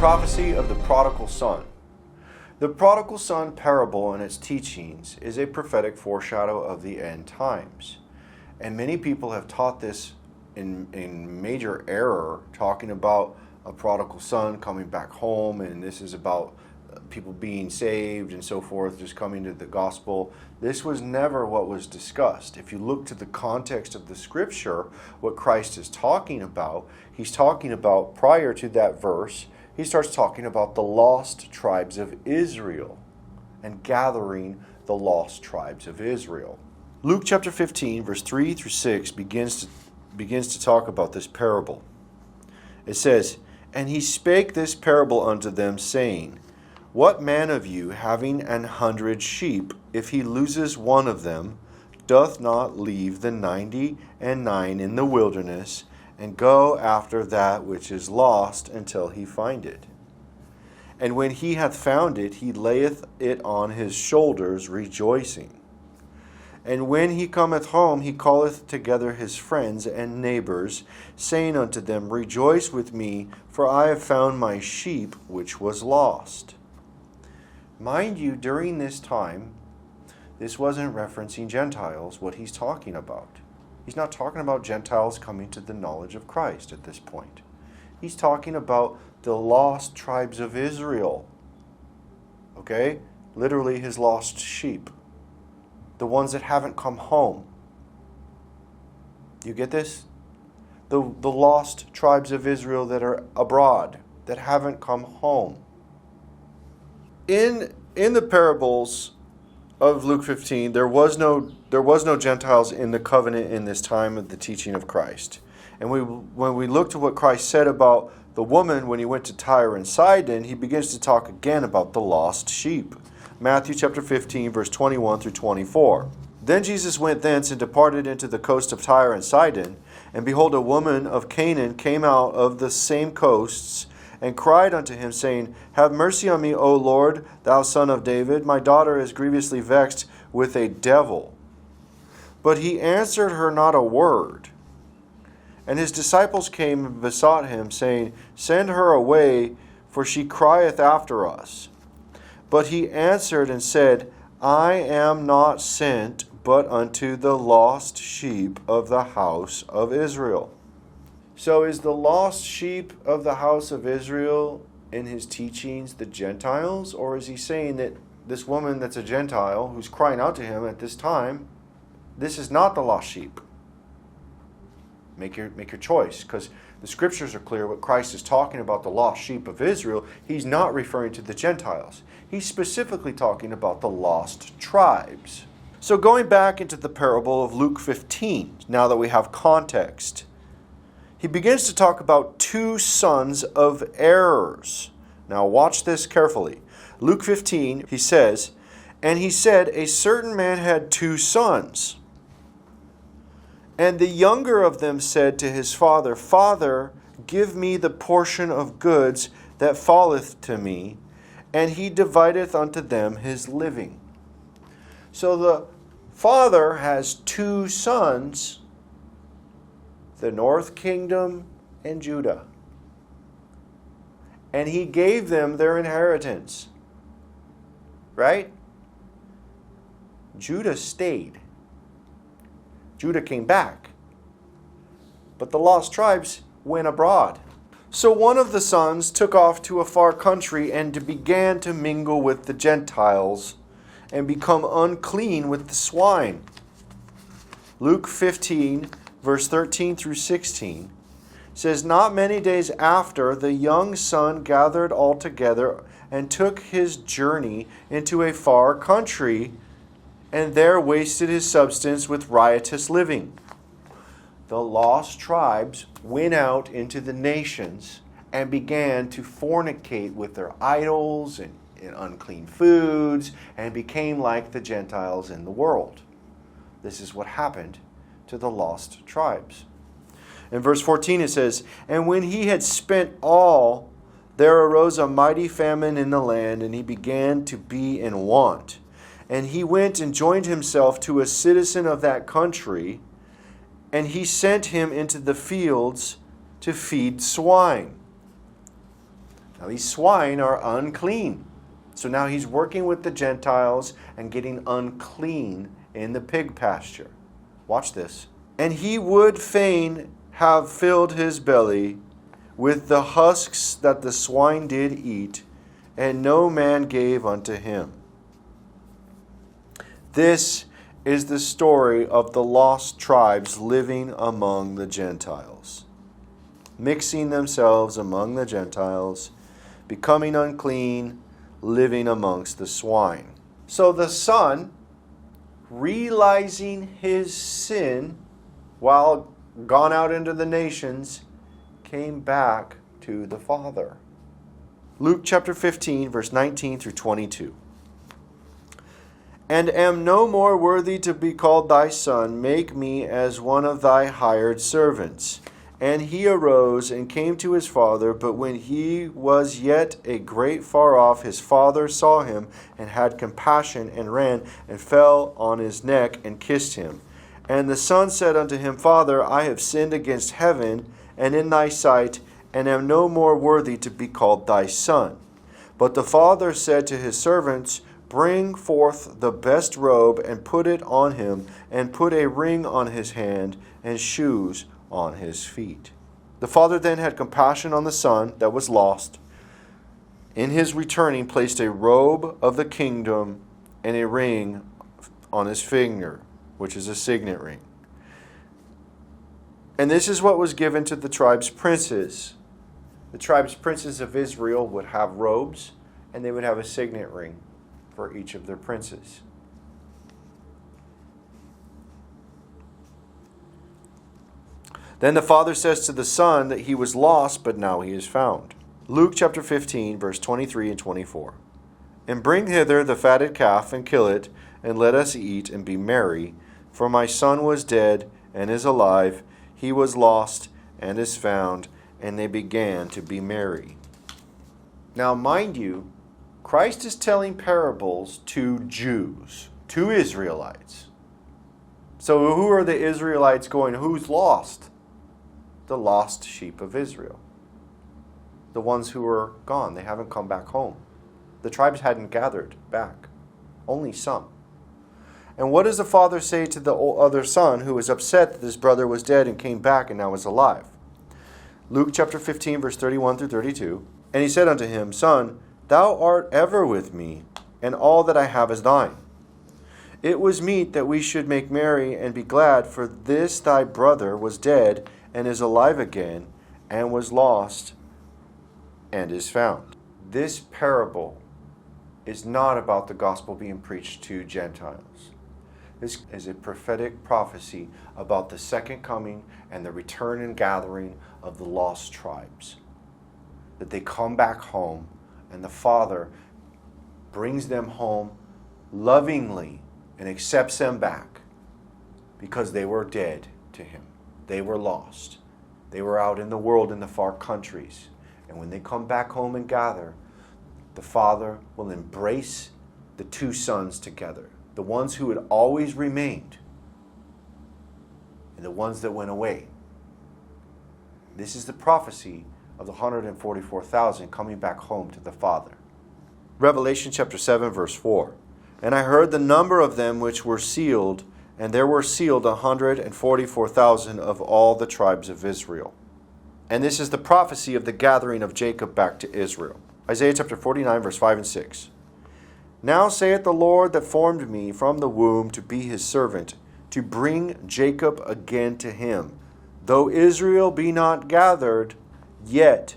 prophecy of the prodigal son. The prodigal son parable and its teachings is a prophetic foreshadow of the end times. And many people have taught this in major error, talking about a prodigal son coming back home, and this is about people being saved and so forth, just coming to the gospel. This was never what was discussed. If you look to the context of the scripture, what Christ is talking about, he's talking about, prior to that verse, he starts talking about the lost tribes of Israel and gathering the lost tribes of Israel. Luke chapter 15, verse 3 through 6 begins to talk about this parable. It says, "And he spake this parable unto them, saying, What man of you, having 100 sheep, if he loses one of them, doth not leave the 99 in the wilderness, and go after that which is lost until he find it? And when he hath found it, he layeth it on his shoulders, rejoicing. And when he cometh home, he calleth together his friends and neighbors, saying unto them, Rejoice with me, for I have found my sheep which was lost." Mind you, during this time, this wasn't referencing Gentiles, what he's talking about. He's not talking about Gentiles coming to the knowledge of Christ at this point. He's talking about the lost tribes of Israel. Okay? Literally his lost sheep. The ones that haven't come home. You get this? The lost tribes of Israel that are abroad, that haven't come home. In the parables of Luke 15, there was no Gentiles in the covenant in this time of the teaching of Christ. And when we look to what Christ said about the woman when he went to Tyre and Sidon, he begins to talk again about the lost sheep. Matthew chapter 15, verse 21 through 24. "Then Jesus went thence and departed into the coast of Tyre and Sidon. And behold, a woman of Canaan came out of the same coasts, and cried unto him, saying, Have mercy on me, O Lord, thou son of David. My daughter is grievously vexed with a devil. But he answered her not a word. And his disciples came and besought him, saying, Send her away, for she crieth after us. But he answered and said, I am not sent but unto the lost sheep of the house of Israel." So is the lost sheep of the house of Israel in his teachings the Gentiles? Or is he saying that this woman that's a Gentile who's crying out to him at this time, this is not the lost sheep? Make your choice, because the scriptures are clear. What Christ is talking about, the lost sheep of Israel, he's not referring to the Gentiles. He's specifically talking about the lost tribes. So going back into the parable of Luke 15, now that we have context, he begins to talk about two sons of errors. Now watch this carefully. Luke 15, he says, "And he said, A certain man had 2 sons. And the younger of them said to his father, Father, give me the portion of goods that falleth to me. And he divideth unto them his living." So the father has 2 sons, the north kingdom and Judah. And he gave them their inheritance. Right? Judah stayed. Judah came back. But the lost tribes went abroad. So one of the sons took off to a far country and began to mingle with the Gentiles and become unclean with the swine. Luke 15, verse 13 through 16 says, "Not many days after, the young son gathered all together and took his journey into a far country, and there wasted his substance with riotous living." The lost tribes went out into the nations and began to fornicate with their idols and unclean foods, and became like the Gentiles in the world. This is what happened to the lost tribes. In verse 14 it says, "And when he had spent all, there arose a mighty famine in the land, and he began to be in want. And he went and joined himself to a citizen of that country, and he sent him into the fields to feed swine." Now these swine are unclean. So now he's working with the Gentiles and getting unclean in the pig pasture. Watch this. And he would fain have filled his belly with the husks that the swine did eat, and no man gave unto him. This is the story of the lost tribes living among the Gentiles, mixing themselves among the Gentiles, becoming unclean, living amongst the swine. So the son, realizing his sin while gone out into the nations, came back to the Father. Luke chapter 15, verse 19 through 22. And am no more worthy to be called thy son, make me as one of thy hired servants. And he arose and came to his father, but when he was yet a great far off, his father saw him, and had compassion, and ran, and fell on his neck, and kissed him. And the son said unto him, Father, I have sinned against heaven, and in thy sight, and am no more worthy to be called thy son. But the father said to his servants, Bring forth the best robe, and put it on him, and put a ring on his hand, and shoes on his feet. The father then had compassion on the son that was lost. In his returning, placed a robe of the kingdom and a ring on his finger, which is a signet ring. And this is what was given to the tribe's princes. The tribe's princes of Israel would have robes, and they would have a signet ring for each of their princes. Then the father says to the son that he was lost, but now he is found. Luke chapter 15, verse 23 and 24. And bring hither the fatted calf, and kill it, and let us eat and be merry. For my son was dead, and is alive. He was lost, and is found. And they began to be merry. Now, mind you, Christ is telling parables to Jews, to Israelites. So who are the Israelites going? Who's lost? The lost sheep of Israel. The ones who are gone. They haven't come back home. The tribes hadn't gathered back. Only some. And what does the father say to the other son who was upset that his brother was dead and came back and now is alive? Luke chapter 15, verse 31 through 32. And he said unto him, Son, thou art ever with me, and all that I have is thine. It was meet that we should make merry and be glad, for this thy brother was dead, and is alive again, and was lost, and is found. This parable is not about the gospel being preached to Gentiles. This is a prophetic prophecy about the second coming and the return and gathering of the lost tribes. That they come back home, and the Father brings them home lovingly and accepts them back because they were dead to him. They were lost. They were out in the world in the far countries. And when they come back home and gather, the Father will embrace the two sons together. The ones who had always remained and the ones that went away. This is the prophecy of the 144,000 coming back home to the Father. Revelation chapter 7, verse 4. And I heard the number of them which were sealed, and there were sealed 144,000 of all the tribes of Israel. And this is the prophecy of the gathering of Jacob back to Israel. Isaiah chapter 49, verse 5 and 6. Now saith the Lord that formed me from the womb to be his servant, to bring Jacob again to him. Though Israel be not gathered, yet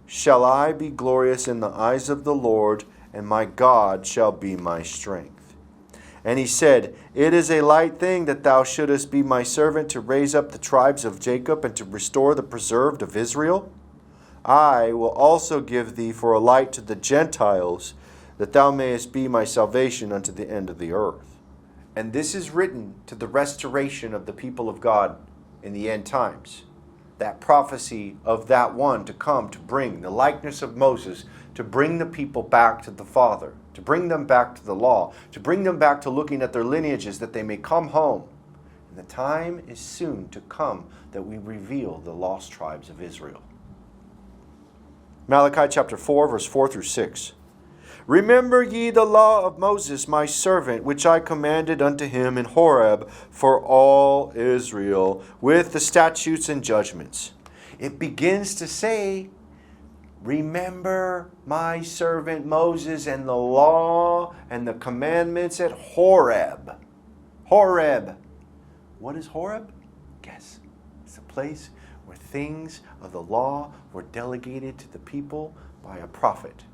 shall I be glorious in the eyes of the Lord, and my God shall be my strength. And he said, It is a light thing that thou shouldest be my servant to raise up the tribes of Jacob and to restore the preserved of Israel. I will also give thee for a light to the Gentiles, that thou mayest be my salvation unto the end of the earth. And this is written to the restoration of the people of God in the end times. That prophecy of that one to come to bring the likeness of Moses, to bring the people back to the Father, to bring them back to the law, to bring them back to looking at their lineages that they may come home. And the time is soon to come that we reveal the lost tribes of Israel. Malachi chapter 4, verse 4 through 6. Remember ye the law of Moses my servant, which I commanded unto him in Horeb for all Israel, with the statutes and judgments. It begins to say, remember my servant Moses and the law and the commandments at Horeb. Horeb. What is Horeb? Guess. It's a place where things of the law were delegated to the people by a prophet.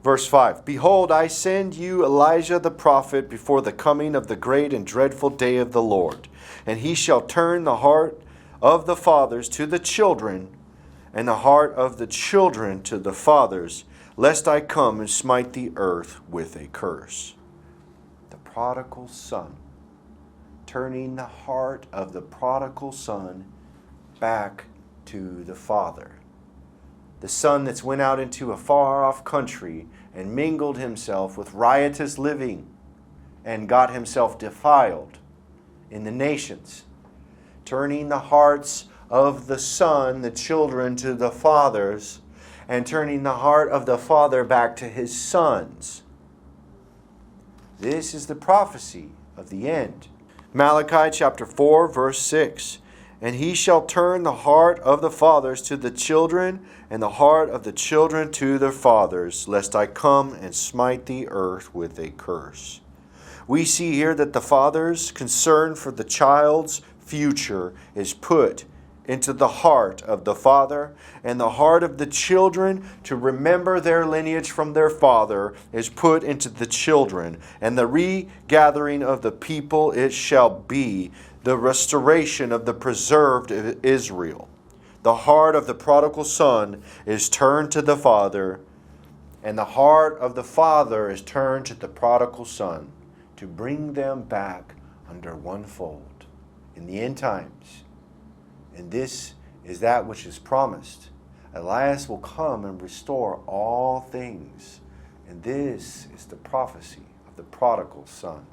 Verse 5, Behold, I send you Elijah the prophet before the coming of the great and dreadful day of the Lord. And he shall turn the heart of the fathers to the children, and the heart of the children to the fathers, lest I come and smite the earth with a curse. The prodigal son, turning the heart of the prodigal son back to the father. The son that's went out into a far-off country and mingled himself with riotous living and got himself defiled in the nations. Turning the hearts of the son, the children, to the fathers, and turning the heart of the father back to his sons. This is the prophecy of the end. Malachi chapter 4, verse 6. And he shall turn the heart of the fathers to the children, and the heart of the children to their fathers, lest I come and smite the earth with a curse. We see here that the father's concern for the child's future is put into the heart of the father, and the heart of the children to remember their lineage from their father is put into the children, and the regathering of the people it shall be the restoration of the preserved Israel. The heart of the prodigal son is turned to the father, and the heart of the father is turned to the prodigal son to bring them back under one fold in the end times. And this is that which is promised. Elias will come and restore all things. And this is the prophecy of the prodigal son.